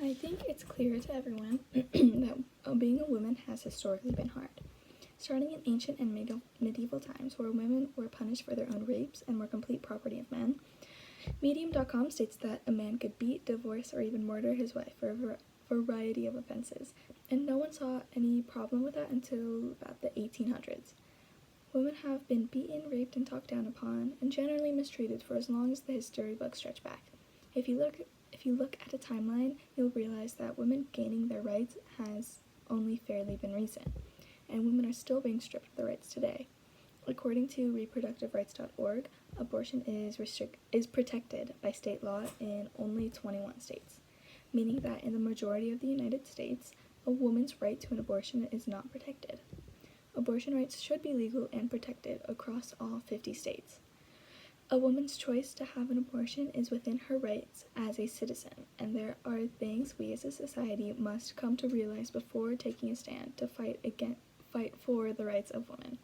I think it's clear to everyone that being a woman has historically been hard. Starting in ancient and medieval times, where women were punished for their own rapes and were complete property of men, Medium.com states that a man could beat, divorce, or even murder his wife for a variety of offenses, and no one saw any problem with that until about the 1800s. Women have been beaten, raped, and talked down upon, and generally mistreated for as long as the history books stretch back. If you look at a timeline, you'll realize that women gaining their rights has only fairly been recent, and women are still being stripped of their rights today. According to reproductiverights.org, abortion is protected by state law in only 21 states, meaning that in the majority of the United States, a woman's right to an abortion is not protected. Abortion rights should be legal and protected across all 50 states. A woman's choice to have an abortion is within her rights as a citizen, and there are things we as a society must come to realize before taking a stand to fight for the rights of women.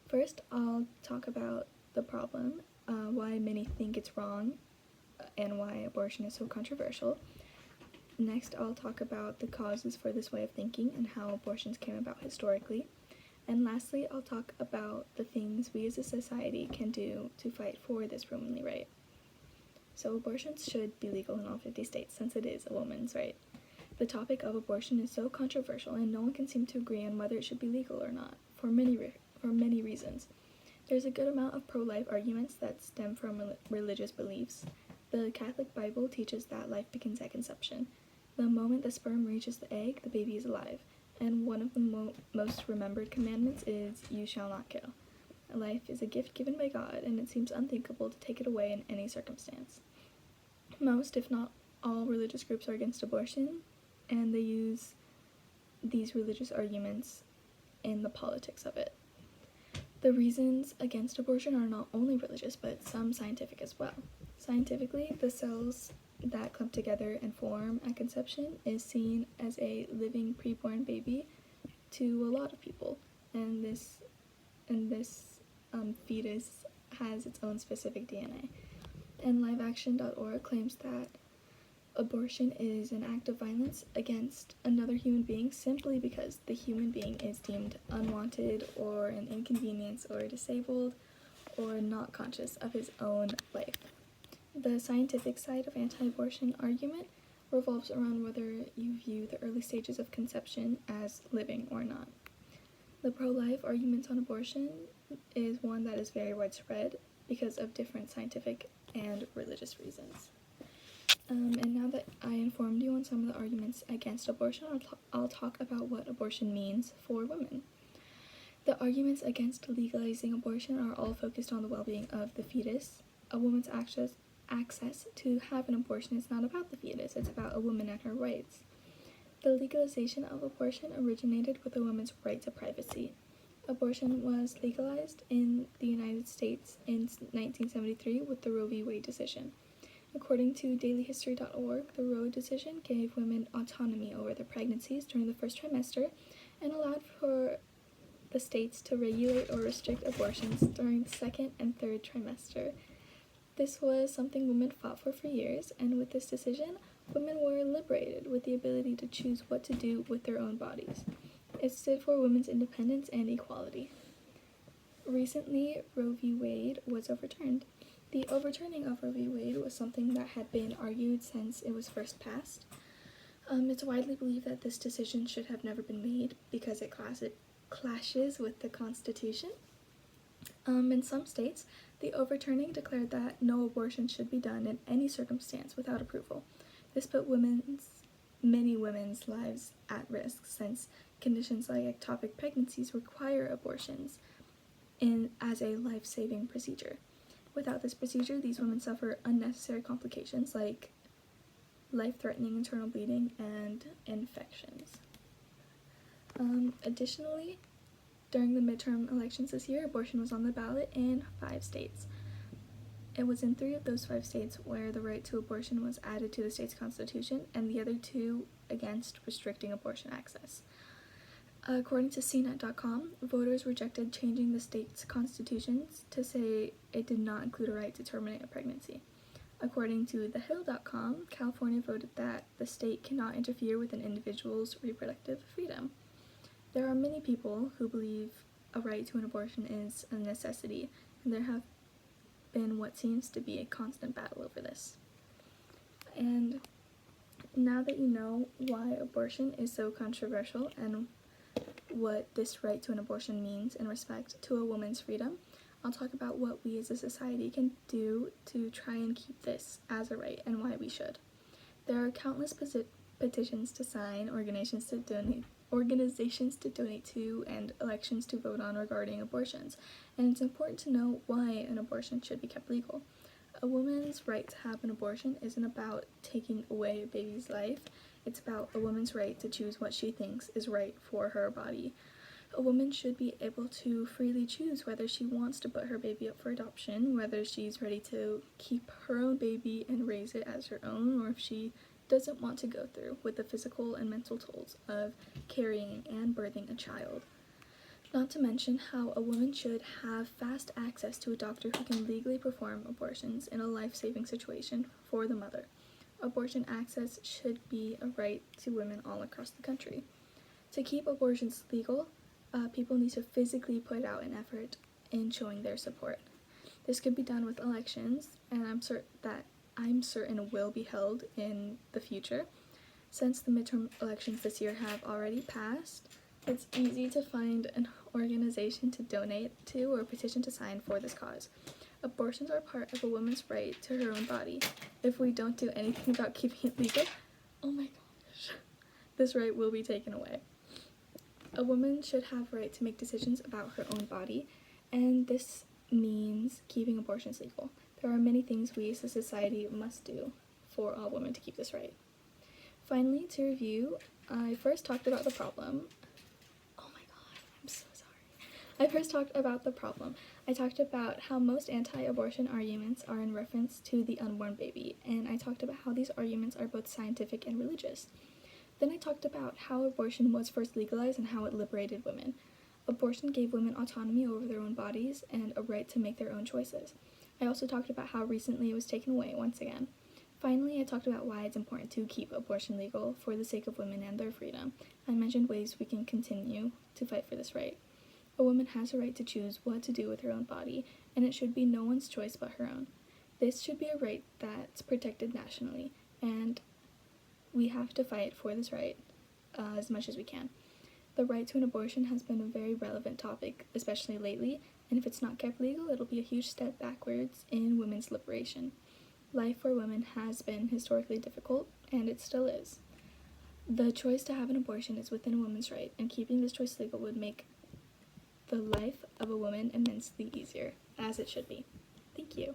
First, I'll talk about the problem, why many think it's wrong, and why abortion is so controversial. Next, I'll talk about the causes for this way of thinking and how abortions came about historically. And lastly, I'll talk about the things we as a society can do to fight for this womanly right. So abortions should be legal in all 50 states since it is a woman's right. The topic of abortion is so controversial and no one can seem to agree on whether it should be legal or not, for many reasons. There's a good amount of pro-life arguments that stem from religious beliefs. The Catholic Bible teaches that life begins at conception. The moment the sperm reaches the egg, the baby is alive. And one of the most remembered commandments is, "You shall not kill." Life is a gift given by God, and it seems unthinkable to take it away in any circumstance. Most, if not all, religious groups are against abortion, and they use these religious arguments in the politics of it. The reasons against abortion are not only religious, but some scientific as well. Scientifically, the cells that clump together and form at conception is seen as a living preborn baby to a lot of people, and this fetus has its own specific DNA. And liveaction.org claims that abortion is an act of violence against another human being simply because the human being is deemed unwanted or an inconvenience or disabled or not conscious of his own life. The scientific side of anti-abortion argument revolves around whether you view the early stages of conception as living or not. The pro-life argument on abortion is one that is very widespread because of different scientific and religious reasons. And now that I informed you on some of the arguments against abortion, I'll talk about what abortion means for women. The arguments against legalizing abortion are all focused on the well-being of the fetus. A woman's access to have an abortion is not about the fetus, it's about a woman and her rights. The legalization of abortion originated with a woman's right to privacy. Abortion was legalized in the United States in 1973 with the Roe v. Wade decision. According to dailyhistory.org, the Roe decision gave women autonomy over their pregnancies during the first trimester and allowed for the states to regulate or restrict abortions during the second and third trimester. This was something women fought for years, and with this decision, women were liberated with the ability to choose what to do with their own bodies. It stood for women's independence and equality. Recently, Roe v. Wade was overturned. The overturning of Roe v. Wade was something that had been argued since it was first passed. It's widely believed that this decision should have never been made because it clashes with the Constitution. In some states, the overturning declared that no abortion should be done in any circumstance without approval. This put many women's lives at risk since conditions like ectopic pregnancies require abortions as a life-saving procedure. Without this procedure, these women suffer unnecessary complications like life-threatening internal bleeding and infections. Additionally, during the midterm elections this year, abortion was on the ballot in 5 states. It was in 3 of those 5 states where the right to abortion was added to the state's constitution, and the other 2 against restricting abortion access. According to CNET.com, voters rejected changing the state's constitutions to say it did not include a right to terminate a pregnancy. According to thehill.com, California voted that the state cannot interfere with an individual's reproductive freedom. There are many people who believe a right to an abortion is a necessity, and there have been what seems to be a constant battle over this. And now that you know why abortion is so controversial and what this right to an abortion means in respect to a woman's freedom, I'll talk about what we as a society can do to try and keep this as a right and why we should. There are countless petitions to sign, organizations to donate to, and elections to vote on regarding abortions, and it's important to know why an abortion should be kept legal. A woman's right to have an abortion isn't about taking away a baby's life, it's about a woman's right to choose what she thinks is right for her body. A woman should be able to freely choose whether she wants to put her baby up for adoption, whether she's ready to keep her own baby and raise it as her own, or if she doesn't want to go through with the physical and mental tolls of carrying and birthing a child. Not to mention how a woman should have fast access to a doctor who can legally perform abortions in a life-saving situation for the mother. Abortion access should be a right to women all across the country. To keep abortions legal, people need to physically put out an effort in showing their support. This could be done with elections, and I'm certain will be held in the future. Since the midterm elections this year have already passed, it's easy to find an organization to donate to or petition to sign for this cause. Abortions are part of a woman's right to her own body. If we don't do anything about keeping it legal, oh my gosh, this right will be taken away. A woman should have a right to make decisions about her own body, and this means keeping abortions legal. There are many things we as a society must do for all women to keep this right. Finally, to review, I first talked about the problem. Oh my god, I'm so sorry. I first talked about the problem. I talked about how most anti-abortion arguments are in reference to the unborn baby, and I talked about how these arguments are both scientific and religious. Then I talked about how abortion was first legalized and how it liberated women. Abortion gave women autonomy over their own bodies and a right to make their own choices. I also talked about how recently it was taken away once again. Finally, I talked about why it's important to keep abortion legal for the sake of women and their freedom. I mentioned ways we can continue to fight for this right. A woman has a right to choose what to do with her own body, and it should be no one's choice but her own. This should be a right that's protected nationally, and we have to fight for this right as much as we can. The right to an abortion has been a very relevant topic, especially lately, and if it's not kept legal, it'll be a huge step backwards in women's liberation. Life for women has been historically difficult, and it still is. The choice to have an abortion is within a woman's right, and keeping this choice legal would make the life of a woman immensely easier, as it should be. Thank you.